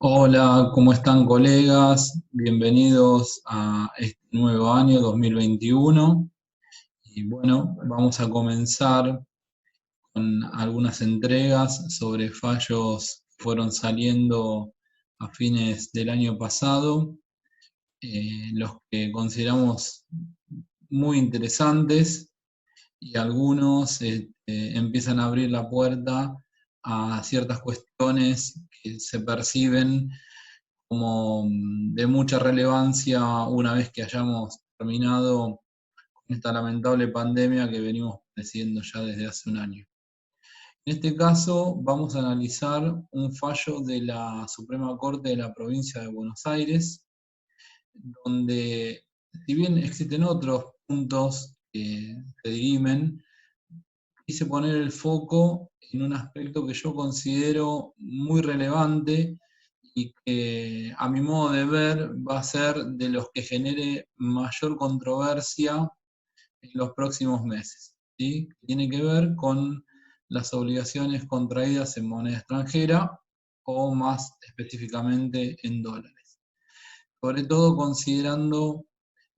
Hola, ¿cómo están colegas? Bienvenidos a este nuevo año 2021. Y bueno, vamos a comenzar con algunas entregas sobre fallos que fueron saliendo a fines del año pasado, los que consideramos muy interesantes y algunos empiezan a abrir la puerta a ciertas cuestiones que se perciben como de mucha relevancia una vez que hayamos terminado con esta lamentable pandemia que venimos padeciendo ya desde hace un año. En este caso vamos a analizar un fallo de la Suprema Corte de la Provincia de Buenos Aires, donde si bien existen otros puntos que se dirimen, quise poner el foco en un aspecto que yo considero muy relevante y que a mi modo de ver va a ser de los que genere mayor controversia en los próximos meses, ¿sí? Tiene que ver con las obligaciones contraídas en moneda extranjera o más específicamente en dólares. Sobre todo considerando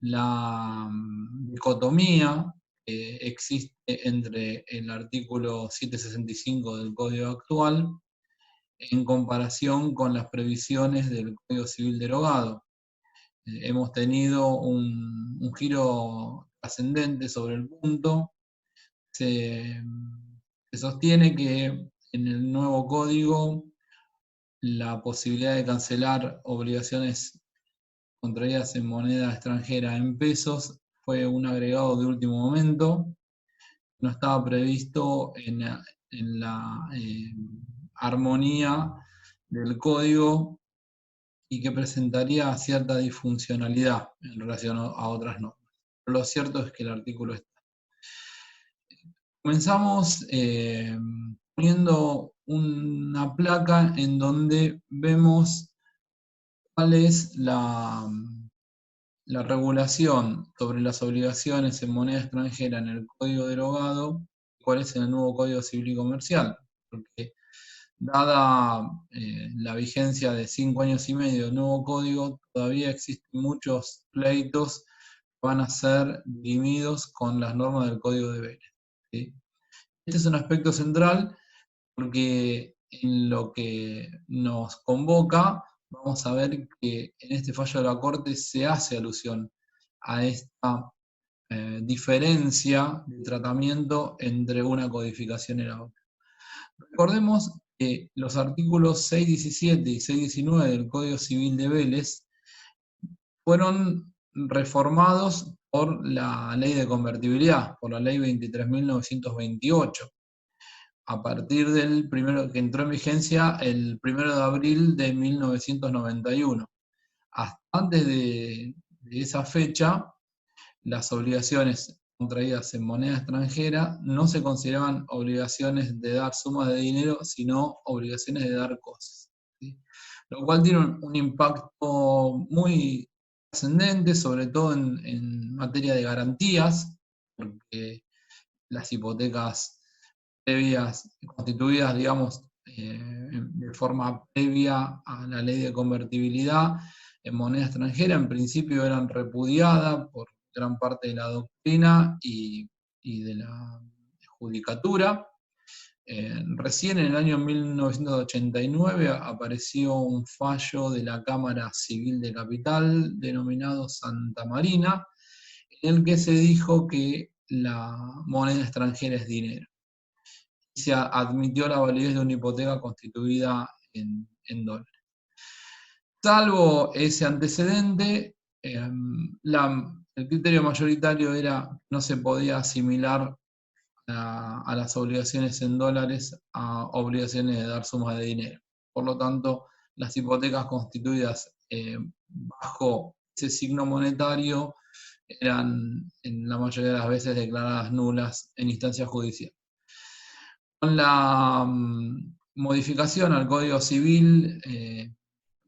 la dicotomía que existe entre el artículo 765 del Código actual en comparación con las previsiones del Código Civil derogado. Hemos tenido un giro ascendente sobre el punto. Se, se sostiene que en el nuevo código la posibilidad de cancelar obligaciones contraídas en moneda extranjera en pesos fue un agregado de último momento. No estaba previsto en la armonía del código y que presentaría cierta disfuncionalidad en relación a otras normas. Pero lo cierto es que el artículo está. Comenzamos poniendo una placa en donde vemos cuál es la regulación sobre las obligaciones en moneda extranjera en el Código derogado, cuál es en el nuevo Código Civil y Comercial. Porque dada la vigencia de 5 años y medio del nuevo código, todavía existen muchos pleitos que van a ser dirimidos con las normas del Código de Vélez, ¿sí? Este es un aspecto central porque en lo que nos convoca vamos a ver que en este fallo de la Corte se hace alusión a esta diferencia de tratamiento entre una codificación y la otra. Recordemos que los artículos 617 y 619 del Código Civil de Vélez fueron reformados por la Ley de Convertibilidad, por la Ley 23.928, a partir del primero que entró en vigencia el 1 de abril de 1991. Hasta antes de esa fecha, las obligaciones contraídas en moneda extranjera no se consideraban obligaciones de dar sumas de dinero, sino obligaciones de dar cosas, ¿sí? Lo cual tiene un impacto muy ascendente, sobre todo en materia de garantías, porque las hipotecas previas, constituidas, digamos, de forma previa a la ley de convertibilidad en moneda extranjera, en principio eran repudiadas por gran parte de la doctrina y de la judicatura. Recién en el año 1989 apareció un fallo de la Cámara Civil de Capital denominado Santa Marina, en el que se dijo que la moneda extranjera es dinero. Y se admitió la validez de una hipoteca constituida en dólares. Salvo ese antecedente, el criterio mayoritario era que no se podía asimilar a las obligaciones en dólares a obligaciones de dar sumas de dinero. Por lo tanto, las hipotecas constituidas bajo ese signo monetario eran en la mayoría de las veces declaradas nulas en instancia judicial. Con la modificación al Código Civil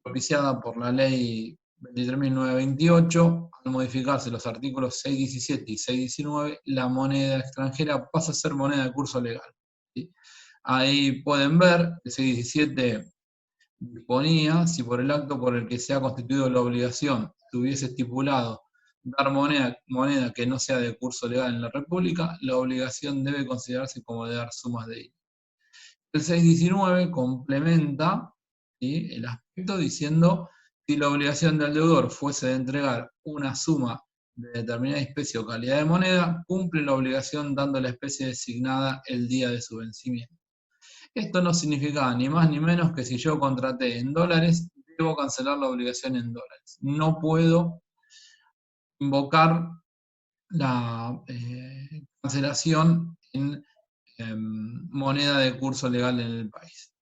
propiciada por la Ley 23.928, al modificarse los artículos 617 y 619, la moneda extranjera pasa a ser moneda de curso legal, ¿sí? Ahí pueden ver, el 617 disponía, si por el acto por el que se ha constituido la obligación tuviese estipulado dar moneda que no sea de curso legal en la República, la obligación debe considerarse como de dar sumas de dinero. El 619 complementa, ¿sí?, el aspecto diciendo: si la obligación del deudor fuese de entregar una suma de determinada especie o calidad de moneda, cumple la obligación dando la especie designada el día de su vencimiento. Esto no significa ni más ni menos que si yo contraté en dólares, debo cancelar la obligación en dólares. No puedo invocar la cancelación en moneda de curso legal en el país.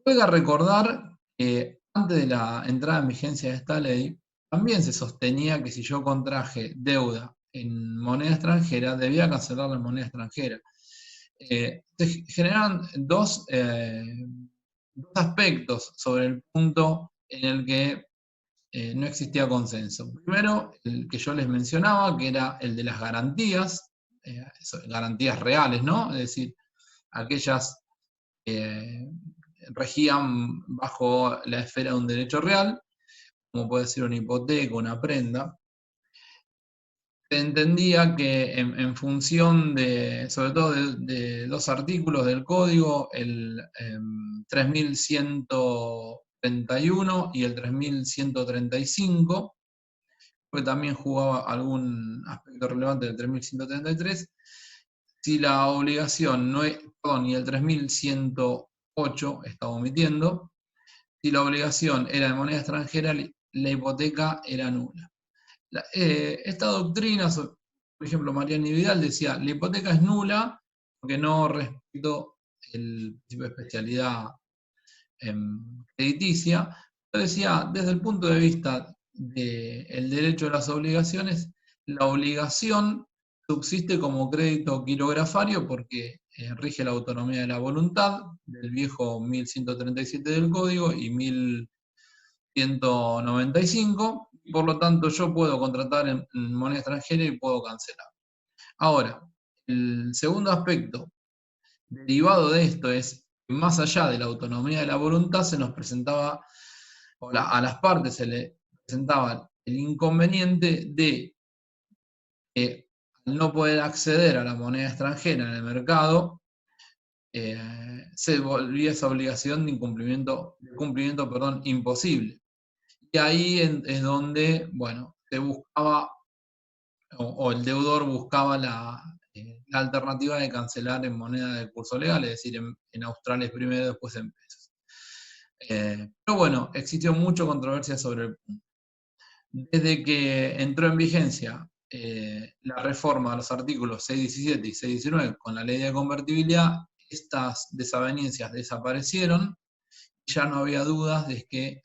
Juega a recordar que antes de la entrada en vigencia de esta ley, también se sostenía que si yo contraje deuda en moneda extranjera, debía cancelarla en moneda extranjera. Se generan dos aspectos sobre el punto en el que no existía consenso. Primero, el que yo les mencionaba, que era el de las garantías, garantías reales, ¿no? Es decir, aquellas regían bajo la esfera de un derecho real, como puede ser una hipoteca, una prenda. Se entendía que en función de, sobre todo de dos artículos del código, el 3131 y el 3135, que también jugaba algún aspecto relevante del 3133, si la obligación no es, perdón, y el 3108 estaba omitiendo, si la obligación era de moneda extranjera, la hipoteca era nula. Esta doctrina, por ejemplo, Mariani Vidal decía: la hipoteca es nula porque no respeto el principio de especialidad crediticia. Yo decía, desde el punto de vista del derecho de las obligaciones, la obligación subsiste como crédito quirografario porque rige la autonomía de la voluntad, del viejo 1137 del Código y 1195, y por lo tanto yo puedo contratar en moneda extranjera y puedo cancelar. Ahora, el segundo aspecto derivado de esto es que más allá de la autonomía de la voluntad se nos presentaba, a las partes se le presentaba el inconveniente de que al no poder acceder a la moneda extranjera en el mercado, se volvía esa obligación de cumplimiento, imposible. Y ahí es donde, bueno, se buscaba, o el deudor buscaba la alternativa de cancelar en moneda de curso legal, es decir, en australes primero, después en pesos. Pero bueno, existió mucha controversia sobre el punto. Desde que entró en vigencia la reforma de los artículos 617 y 619 con la ley de convertibilidad, estas desavenencias desaparecieron y ya no había dudas de que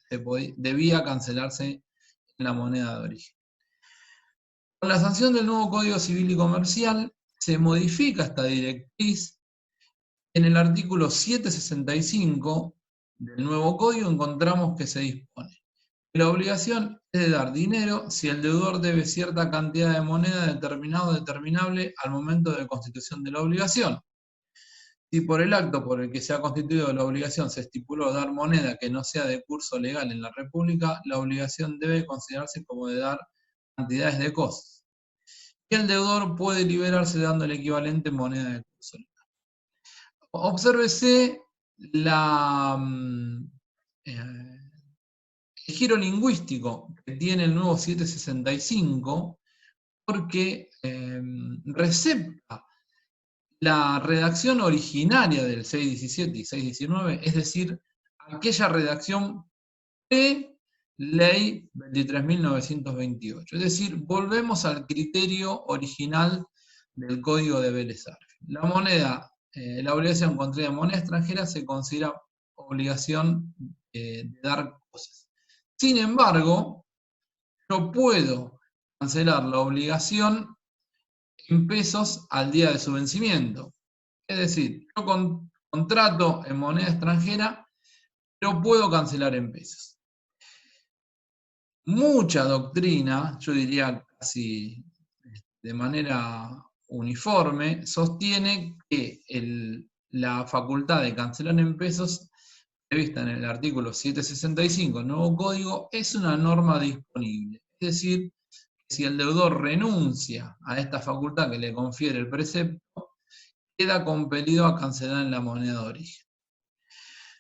debía cancelarse en la moneda de origen. Con la sanción del nuevo Código Civil y Comercial se modifica esta directriz. En el artículo 765 del nuevo código encontramos que se dispone: la obligación es de dar dinero si el deudor debe cierta cantidad de moneda determinada o determinable al momento de constitución de la obligación. Si por el acto por el que se ha constituido la obligación se estipuló dar moneda que no sea de curso legal en la República, la obligación debe considerarse como de dar cantidades de cosas. Y el deudor puede liberarse dando el equivalente en moneda de curso legal. Obsérvese el giro lingüístico que tiene el nuevo 765, porque recepta la redacción originaria del 617 y 619, es decir, aquella redacción pre-ley 23.928. Es decir, volvemos al criterio original del Código de Vélez Arfield. La moneda, la obligación contraída en moneda extranjera se considera obligación de dar cosas. Sin embargo, yo puedo cancelar la obligación en pesos al día de su vencimiento. Es decir, yo contrato en moneda extranjera, pero puedo cancelar en pesos. Mucha doctrina, yo diría casi de manera uniforme, sostiene que la facultad de cancelar en pesos prevista en el artículo 765 del nuevo código es una norma disponible. Es decir, que si el deudor renuncia a esta facultad que le confiere el precepto, queda compelido a cancelar en la moneda de origen.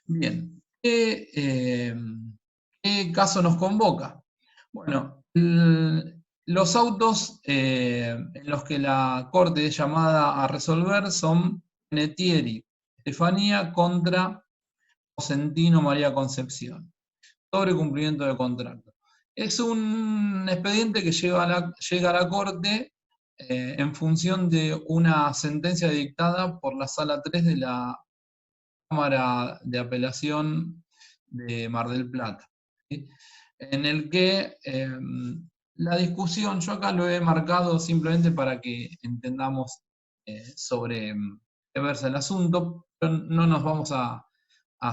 Bien, ¿qué caso nos convoca? Bueno, los autos en los que la Corte es llamada a resolver son Netieri, Estefanía contra Cosentino María Concepción, sobre cumplimiento de contrato. Es un expediente que llega a la Corte en función de una sentencia dictada por la Sala 3 de la Cámara de Apelación de Mar del Plata, ¿sí? En el que la discusión, yo acá lo he marcado simplemente para que entendamos sobre qué versa el asunto, pero no nos vamos a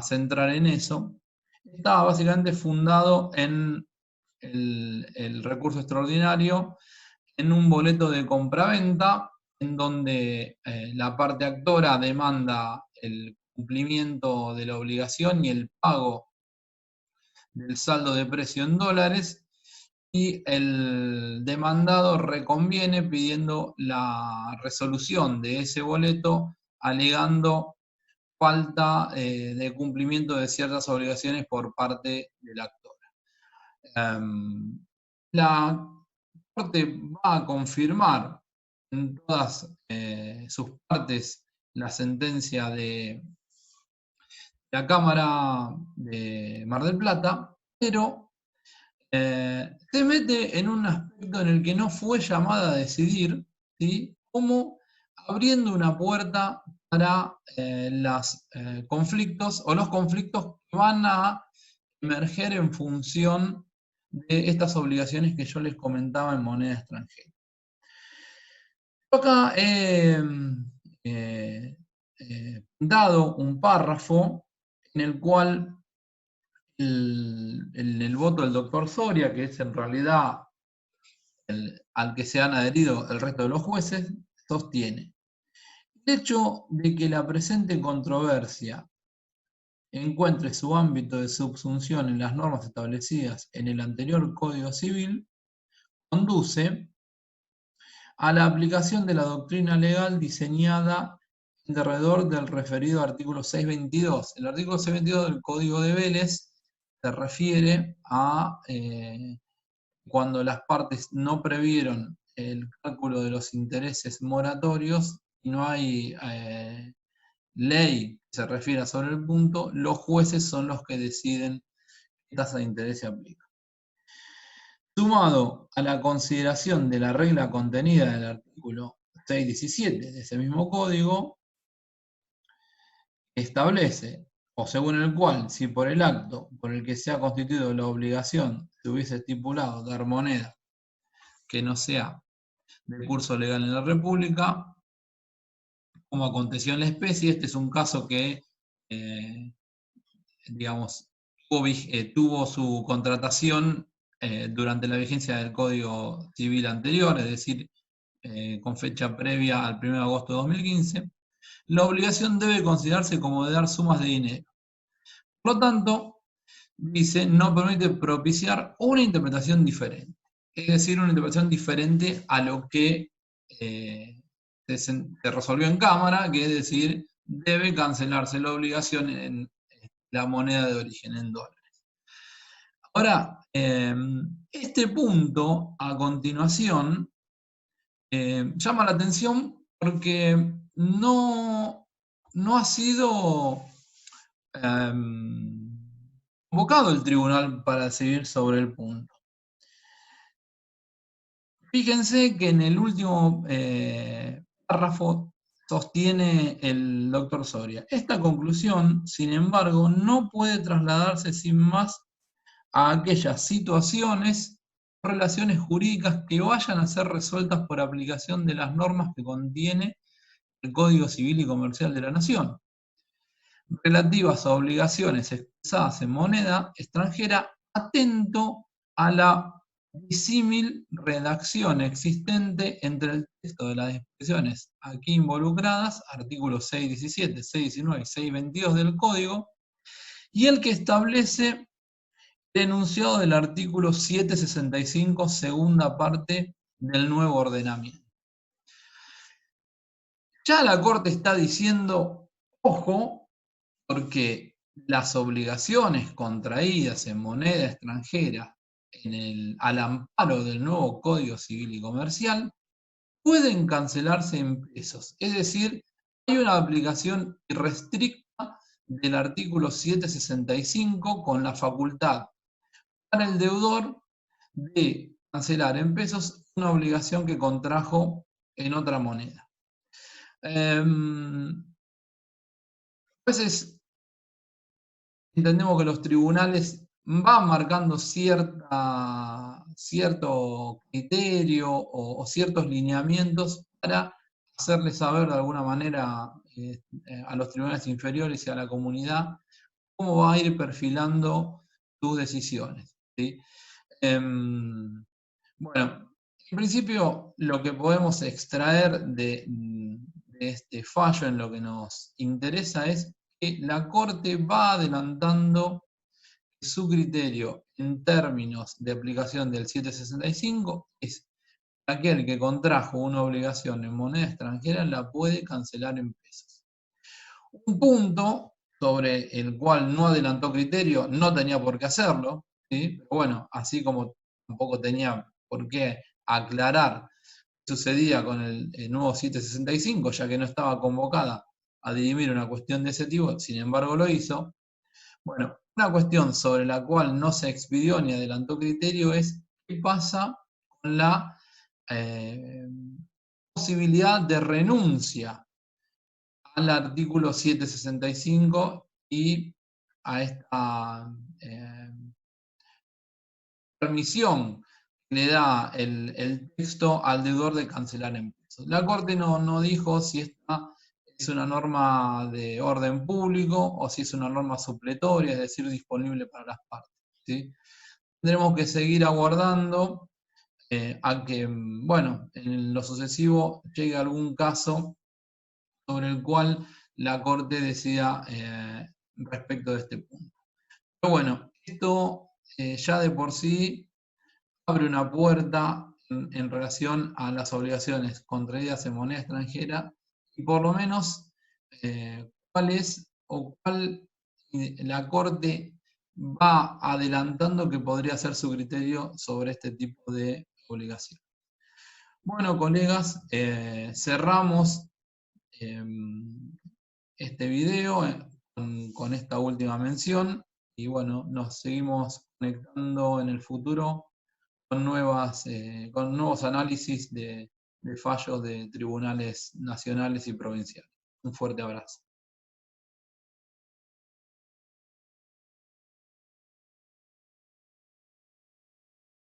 centrar en eso. Estaba básicamente fundado en el recurso extraordinario, en un boleto de compraventa, en donde la parte actora demanda el cumplimiento de la obligación y el pago del saldo de precio en dólares, y el demandado reconviene pidiendo la resolución de ese boleto, alegando falta de cumplimiento de ciertas obligaciones por parte del actor. La Corte va a confirmar en todas sus partes la sentencia de la Cámara de Mar del Plata, pero se mete en un aspecto en el que no fue llamada a decidir, ¿sí? Como abriendo una puerta para los conflictos que van a emerger en función de estas obligaciones que yo les comentaba en moneda extranjera. Acá he dado un párrafo en el cual el voto del doctor Soria, que es en realidad al que se han adherido el resto de los jueces, sostiene: el hecho de que la presente controversia encuentre su ámbito de subsunción en las normas establecidas en el anterior Código Civil conduce a la aplicación de la doctrina legal diseñada alrededor del referido artículo 622. El artículo 622 del Código de Vélez se refiere a cuando las partes no previeron el cálculo de los intereses moratorios y no hay ley que se refiera sobre el punto, los jueces son los que deciden qué tasa de interés se aplica. Sumado a la consideración de la regla contenida en el artículo 617 de ese mismo código, establece, o según el cual, si por el acto por el que se ha constituido la obligación se hubiese estipulado dar moneda que no sea de curso legal en la República, como aconteció en la especie, este es un caso que, digamos, tuvo su contratación durante la vigencia del Código Civil anterior, es decir, con fecha previa al 1 de agosto de 2015, la obligación debe considerarse como de dar sumas de dinero. Por lo tanto, dice, no permite propiciar una interpretación diferente, es decir, una interpretación diferente a lo que se resolvió en Cámara, que es decir, debe cancelarse la obligación en la moneda de origen, en dólares. Ahora, este punto, a continuación, llama la atención porque no ha sido convocado el tribunal para decidir sobre el punto. Fíjense que en el último párrafo sostiene el doctor Soria: esta conclusión, sin embargo, no puede trasladarse sin más a aquellas situaciones o relaciones jurídicas que vayan a ser resueltas por aplicación de las normas que contiene el Código Civil y Comercial de la Nación, relativas a obligaciones expresadas en moneda extranjera, atento a la disímil redacción existente entre el texto de las expresiones aquí involucradas, artículos 617, 619 y 622 del Código, y el que establece el enunciado del artículo 765, segunda parte del nuevo ordenamiento. Ya la Corte está diciendo, ojo, porque las obligaciones contraídas en moneda extranjera al amparo del nuevo Código Civil y Comercial pueden cancelarse en pesos. Es decir, hay una aplicación irrestricta del artículo 765 con la facultad para el deudor de cancelar en pesos una obligación que contrajo en otra moneda. A veces entendemos que los tribunales van marcando cierto criterio o ciertos lineamientos para hacerle saber de alguna manera a los tribunales inferiores y a la comunidad cómo va a ir perfilando sus decisiones, ¿sí? Bueno, en principio lo que podemos extraer de este fallo en lo que nos interesa es que la Corte va adelantando su criterio en términos de aplicación del 765 es aquel que contrajo una obligación en moneda extranjera la puede cancelar en pesos. Un punto sobre el cual no adelantó criterio, no tenía por qué hacerlo, ¿sí? Pero bueno, así como tampoco tenía por qué aclarar qué sucedía con el nuevo 765, ya que no estaba convocada a dirimir una cuestión de ese tipo, sin embargo lo hizo. Bueno, una cuestión sobre la cual no se expidió ni adelantó criterio es qué pasa con la posibilidad de renuncia al artículo 765 y a esta permisión que le da el texto al deudor de cancelar en pesos. La Corte no dijo si esta es una norma de orden público o si es una norma supletoria, es decir, disponible para las partes, ¿sí? Tendremos que seguir aguardando a que, bueno, en lo sucesivo llegue algún caso sobre el cual la Corte decida respecto de este punto. Pero bueno, esto ya de por sí abre una puerta en relación a las obligaciones contraídas en moneda extranjera y por lo menos cuál es o cuál la Corte va adelantando que podría ser su criterio sobre este tipo de obligación. Bueno, colegas, cerramos este video con esta última mención y bueno, nos seguimos conectando en el futuro con nuevos análisis de fallos de tribunales nacionales y provinciales. Un fuerte abrazo.